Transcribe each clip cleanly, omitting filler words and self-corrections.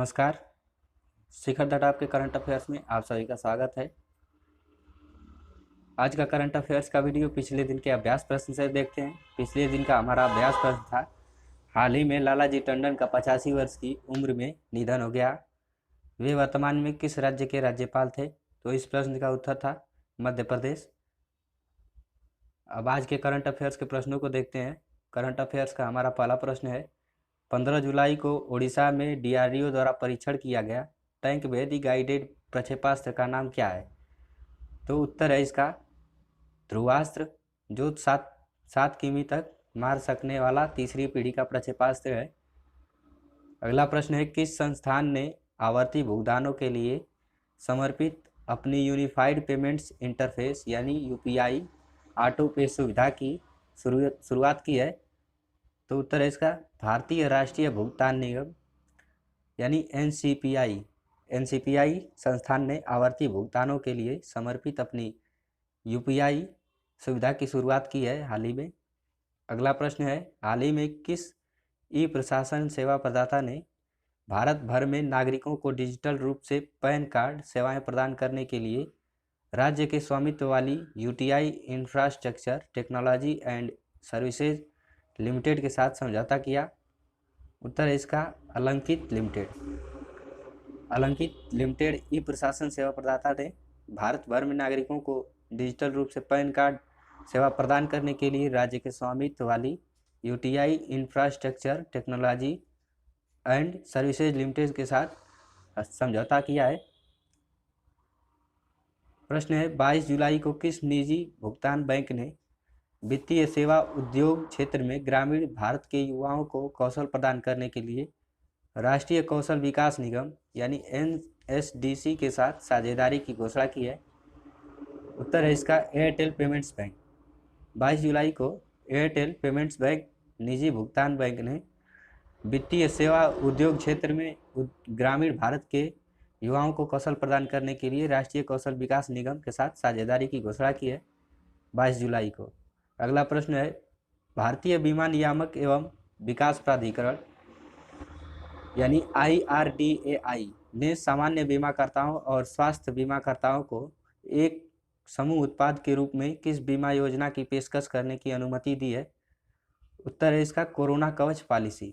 नमस्कार। शिखर the top के current affairs में आप सभी का स्वागत है। आज का करंट अफेयर्स का वीडियो पिछले दिन के अभ्यास प्रश्न से देखते हैं। पिछले दिन का हमारा अभ्यास प्रश्न था, हाल ही में लालाजी टंडन का 85 वर्ष की उम्र में निधन हो गया, वे वर्तमान में किस राज्य के राज्यपाल थे? तो इस प्रश्न का उत्तर था मध्य प्रदेश। अब आज के करंट अफेयर्स के प्रश्नों को देखते हैं। करंट अफेयर्स का हमारा पहला प्रश्न है, 15 जुलाई को ओडिशा में DRDO द्वारा परीक्षण किया गया टैंक भेदी गाइडेड प्रक्षेपास्त्र का नाम क्या है? तो उत्तर है इसका ध्रुवास्त्र, जो 7 किमी तक मार सकने वाला तीसरी पीढ़ी का प्रक्षेपास्त्र है। अगला प्रश्न है, किस संस्थान ने आवर्ती भुगतानों के लिए समर्पित अपनी यूनिफाइड पेमेंट्स इंटरफेस यानी UPI ऑटो पे सुविधा की शुरुआत की है? तो उत्तर है इसका भारतीय राष्ट्रीय भुगतान निगम यानी NCPI संस्थान ने आवर्ती भुगतानों के लिए समर्पित अपनी UPI सुविधा की शुरुआत की है हाल ही में। अगला प्रश्न है, हाल ही में किस ई प्रशासन सेवा प्रदाता ने भारत भर में नागरिकों को डिजिटल रूप से पैन कार्ड सेवाएं प्रदान करने के लिए राज्य के स्वामित्व वाली UTI infrastructure technology and services limited के साथ समझौता किया? उत्तर है इसका अलंकित लिमिटेड। अलंकित लिमिटेड ई प्रशासन सेवा प्रदाता ने भारत भर में नागरिकों को डिजिटल रूप से पैन कार्ड सेवा प्रदान करने के लिए राज्य के स्वामित्व वाली UTI infrastructure technology and services limited के साथ समझौता किया है। प्रश्न है, 22 जुलाई को किस निजी भुगतान बैंक ने वित्तीय सेवा उद्योग क्षेत्र में ग्रामीण भारत के युवाओं को कौशल प्रदान करने के लिए राष्ट्रीय कौशल विकास निगम यानी NSDC के साथ साझेदारी की घोषणा की है? उत्तर है इसका एयरटेल पेमेंट्स बैंक। 22 जुलाई को एयरटेल पेमेंट्स बैंक निजी भुगतान बैंक ने वित्तीय सेवा उद्योग क्षेत्र में ग्रामीण भारत के युवाओं को कौशल प्रदान करने के लिए राष्ट्रीय कौशल विकास निगम के साथ साझेदारी की घोषणा की है 22 जुलाई को। अगला प्रश्न है, भारतीय बीमा नियामक एवं विकास प्राधिकरण यानी IRDAI ने सामान्य बीमाकर्ताओं और स्वास्थ्य बीमाकर्ताओं को एक समूह उत्पाद के रूप में किस बीमा योजना की पेशकश करने की अनुमति दी है? उत्तर है इसका कोरोना कवच पॉलिसी।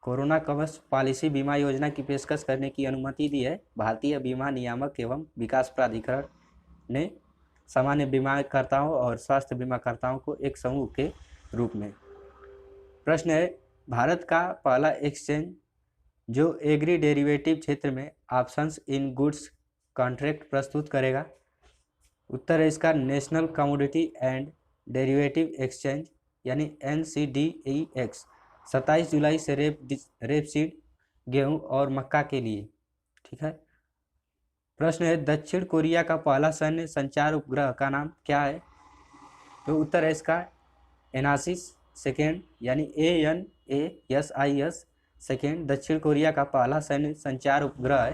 कोरोना कवच पॉलिसी बीमा योजना की पेशकश करने की अनुमति दी है भारतीय बीमा नियामक एवं विकास प्राधिकरण ने सामान्य बीमाकर्ताओं और स्वास्थ्य बीमाकर्ताओं को एक समूह के रूप में। प्रश्न है, भारत का पहला एक्सचेंज जो एग्री डेरिवेटिव क्षेत्र में ऑप्शंस इन गुड्स कॉन्ट्रैक्ट प्रस्तुत करेगा? उत्तर है इसका national commodity and derivative exchange यानी NCDEX 27 जुलाई से रेपसीड गेहूं और मक्का के लिए। ठीक है। प्रश्न है, दक्षिण कोरिया का पहला सैन्य संचार उपग्रह का नाम क्या है? तो उत्तर है इसका एनासिस सेकेंड यानी ANASIS सेकेंड दक्षिण कोरिया का पहला सैन्य संचार उपग्रह है।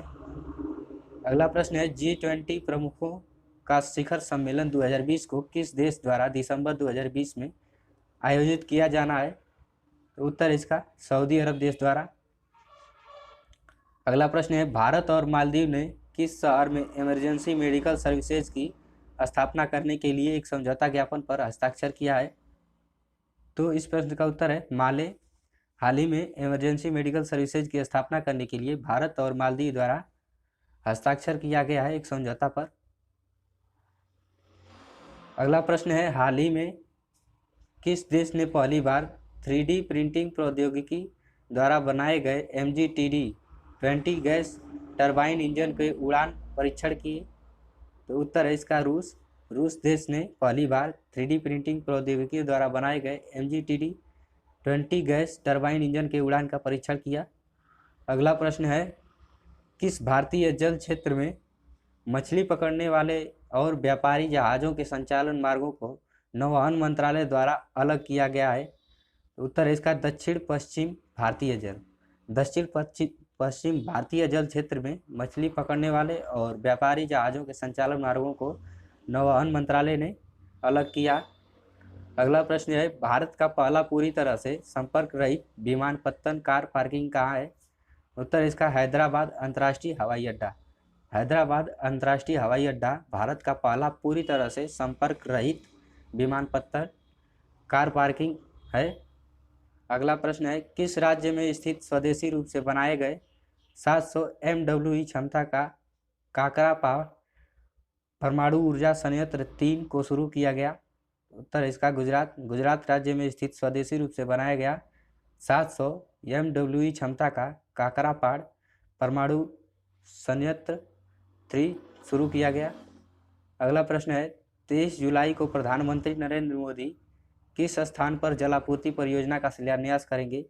अगला प्रश्न है, G20 प्रमुखों का शिखर सम्मेलन 2020 को किस देश द्वारा दिसंबर 2020 में आयोजित किया जाना है? तो उत्तर इसका सऊदी अरब देश द्वारा। अगला प्रश्न है, भारत और मालदीव ने किस शहर में इमरजेंसी मेडिकल सर्विसेज की स्थापना करने के लिए एक समझौता ज्ञापन पर हस्ताक्षर किया है? तो इस प्रश्न का उत्तर है माले। हाल ही में इमरजेंसी मेडिकल सर्विसेज की स्थापना करने के लिए भारत और मालदीव द्वारा हस्ताक्षर किया गया है एक समझौता पर। अगला प्रश्न है, हाल ही में किस देश ने पहली बार 3D प्रिंटिंग प्रौद्योगिकी द्वारा बनाए गए MGTD-20 गैस टरबाइन इंजन के उड़ान परीक्षण किए? तो उत्तर है इसका रूस। रूस देश ने पहली बार 3D प्रिंटिंग प्रौद्योगिकी द्वारा बनाए गए MGTD-20 गैस टरबाइन इंजन के उड़ान का परीक्षण किया। अगला प्रश्न है, किस भारतीय जल क्षेत्र में मछली पकड़ने वाले और व्यापारी जहाज़ों के संचालन मार्गों को नौवहन मंत्रालय द्वारा अलग किया गया है? उत्तर है इसका दक्षिण पश्चिम भारतीय जल। दक्षिण पश्चिम भारतीय जल क्षेत्र में मछली पकड़ने वाले और व्यापारी जहाज़ों के संचालन मार्गों को नौवहन मंत्रालय ने अलग किया। अगला प्रश्न है, भारत का पहला पूरी तरह से संपर्क रहित विमानपत्तन कार पार्किंग कहाँ है? उत्तर इसका हैदराबाद अंतर्राष्ट्रीय हवाई अड्डा। हैदराबाद अंतर्राष्ट्रीय हवाई अड्डा भारत का पहला पूरी तरह से संपर्क रहित विमानपत्तन कार पार्किंग है। अगला प्रश्न है, किस राज्य में स्थित स्वदेशी रूप से बनाए गए 700 MWE क्षमता का काकरापार परमाणु ऊर्जा संयंत्र 3 को शुरू किया गया? उत्तर इसका गुजरात राज्य में स्थित स्वदेशी रूप से बनाया गया 700 MWE क्षमता का काकरापार परमाणु संयंत्र 3 शुरू किया गया। अगला प्रश्न है, 23 जुलाई को प्रधानमंत्री नरेंद्र मोदी किस स्थान पर जलापूर्ति परियोजना का शिलान्यास करेंगे?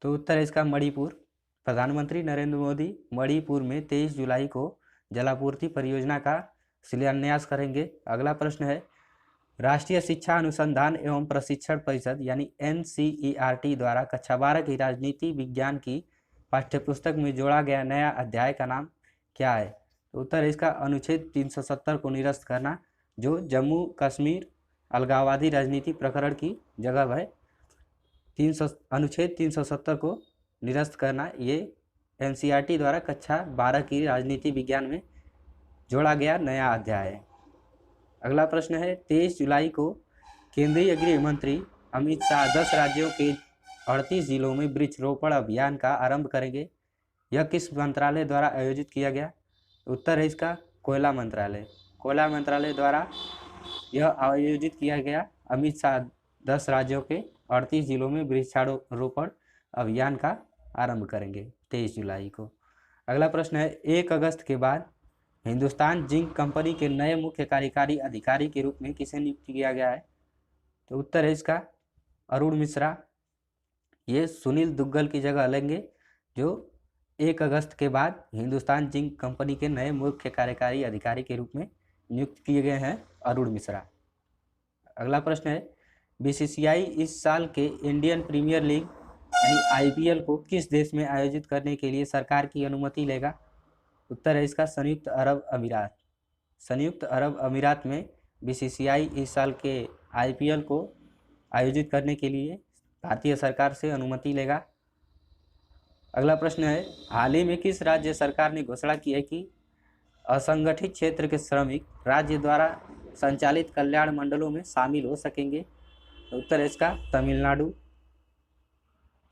तो उत्तर इसका मणिपुर। प्रधानमंत्री नरेंद्र मोदी मणिपुर में 23 जुलाई को जलापूर्ति परियोजना का शिलान्यास करेंगे। अगला प्रश्न है, राष्ट्रीय शिक्षा अनुसंधान एवं प्रशिक्षण परिषद यानी NCERT द्वारा कक्षा 12 की राजनीति विज्ञान की पाठ्यपुस्तक में जोड़ा गया नया अध्याय का नाम क्या है? तो उत्तर इसका अनुच्छेद 370 को निरस्त करना, जो जम्मू कश्मीर अलगाववादी राजनीति प्रकरण की जगह है। अनुच्छेद 370 को निरस्त करना ये NCERT द्वारा कक्षा 12 की राजनीति विज्ञान में जोड़ा गया नया अध्याय है। अगला प्रश्न है, 23 जुलाई को केंद्रीय गृह मंत्री अमित शाह 10 राज्यों के 38 जिलों में वृक्षरोपण अभियान का आरंभ करेंगे। यह किस मंत्रालय द्वारा आयोजित किया गया? उत्तर है इसका कोयला मंत्रालय। कोयला मंत्रालय द्वारा यह आयोजित किया गया। अमित शाह 10 राज्यों के 38 जिलों में वृक्षारोपण अभियान का आरंभ करेंगे 23 जुलाई को। अगला प्रश्न है, 1 अगस्त के बाद हिंदुस्तान जिंक कंपनी के नए मुख्य कार्यकारी अधिकारी के रूप में किसे नियुक्त किया गया है? तो उत्तर है इसका अरुण मिश्रा। ये सुनील दुग्गल की जगह लेंगे, जो 1 अगस्त के बाद हिंदुस्तान जिंक कंपनी के नए मुख्य कार्यकारी अधिकारी के रूप में नियुक्त किए गए हैं अरुण मिश्रा। अगला प्रश्न है, BCCI इस साल के इंडियन प्रीमियर लीग यानी IPL को किस देश में आयोजित करने के लिए सरकार की अनुमति लेगा? उत्तर है इसका संयुक्त अरब अमीरात। संयुक्त अरब अमीरात में BCCI इस साल के IPL को आयोजित करने के लिए भारतीय सरकार से अनुमति लेगा। अगला प्रश्न है, हाल ही में किस राज्य सरकार ने घोषणा की है कि असंगठित क्षेत्र के श्रमिक राज्य द्वारा संचालित कल्याण मंडलों में शामिल हो सकेंगे? उत्तर है इसका तमिलनाडु।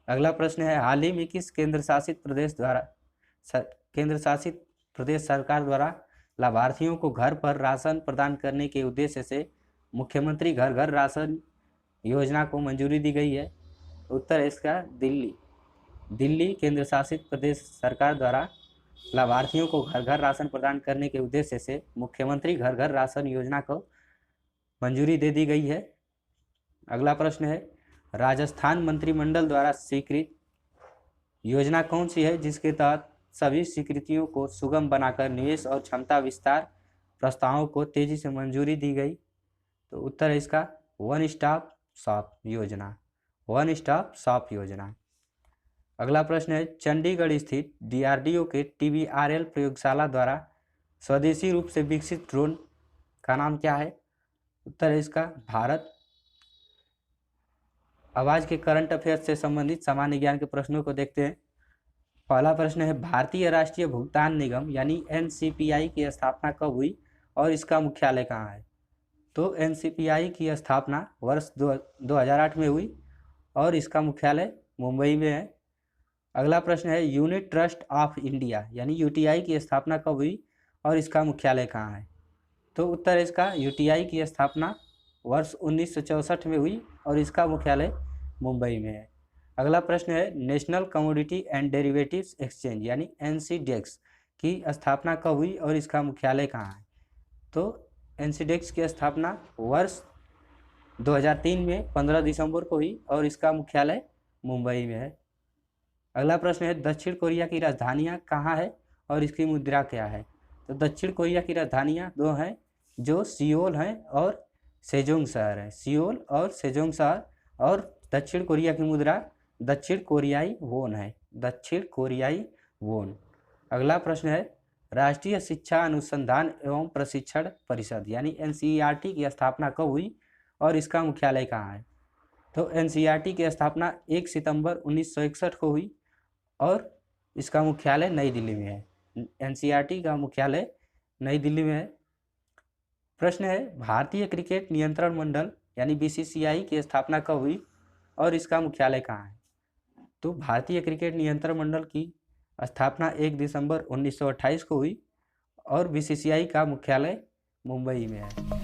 अगला प्रश्न है, हाल ही में किस केंद्र शासित प्रदेश सरकार द्वारा लाभार्थियों को घर पर राशन प्रदान करने के उद्देश्य से मुख्यमंत्री घर घर राशन योजना को मंजूरी दी गई है? उत्तर है इसका दिल्ली केंद्र शासित प्रदेश सरकार द्वारा लाभार्थियों को घर घर राशन प्रदान करने के उद्देश्य से मुख्यमंत्री घर घर राशन योजना को मंजूरी दे दी गई है। अगला प्रश्न है, राजस्थान मंत्रिमंडल द्वारा स्वीकृत योजना कौन सी है जिसके तहत सभी स्वीकृतियों को सुगम बनाकर निवेश और क्षमता विस्तार प्रस्तावों को तेजी से मंजूरी दी गई? तो उत्तर है इसका वन स्टॉप शॉप योजना। अगला प्रश्न है, चंडीगढ़ स्थित DRDO के TBRL प्रयोगशाला द्वारा स्वदेशी रूप से विकसित ड्रोन का नाम क्या है? उत्तर है इसका भारत। आवाज के करंट अफेयर्स से संबंधित सामान्य ज्ञान के प्रश्नों को देखते हैं। पहला प्रश्न है, भारतीय राष्ट्रीय भुगतान निगम यानी NCPI की स्थापना कब हुई और इसका मुख्यालय कहाँ है? तो NCPI की स्थापना वर्ष 2008 में हुई और इसका मुख्यालय मुंबई में है। अगला प्रश्न है, यूनिट ट्रस्ट ऑफ इंडिया यानी UTI की स्थापना कब हुई और इसका मुख्यालय कहाँ है? तो उत्तर इसका UTI की स्थापना वर्ष 1964 में हुई और इसका मुख्यालय मुंबई में है। अगला प्रश्न है, national commodity and derivatives exchange यानी NCDEX की स्थापना कब हुई और इसका मुख्यालय कहाँ है? तो NCDEX की स्थापना वर्ष 2003 में 15 दिसंबर को हुई और इसका मुख्यालय मुंबई में है। अगला प्रश्न है, दक्षिण कोरिया की राजधानियाँ कहाँ है और इसकी मुद्रा क्या है? तो दक्षिण कोरिया की राजधानियाँ 2 हैं, जो सियोल हैं और सेजोंग शहर है। सियोल और सेजोंग शहर। और दक्षिण कोरिया की मुद्रा दक्षिण कोरियाई वोन है। दक्षिण कोरियाई वोन। अगला प्रश्न है, राष्ट्रीय शिक्षा अनुसंधान एवं प्रशिक्षण परिषद यानी NCERT की स्थापना कब हुई और इसका मुख्यालय कहाँ है? तो NCERT की स्थापना 1 सितंबर 1961 को हुई और इसका मुख्यालय नई दिल्ली में है। एनसीईआरटी का मुख्यालय नई दिल्ली में है। प्रश्न है, भारतीय क्रिकेट नियंत्रण मंडल यानी बीसीसीआई की स्थापना कब हुई और इसका मुख्यालय कहाँ है? तो भारतीय क्रिकेट नियंत्रण मंडल की स्थापना 1 दिसंबर 1928 को हुई और बीसीसीआई का मुख्यालय मुंबई में है।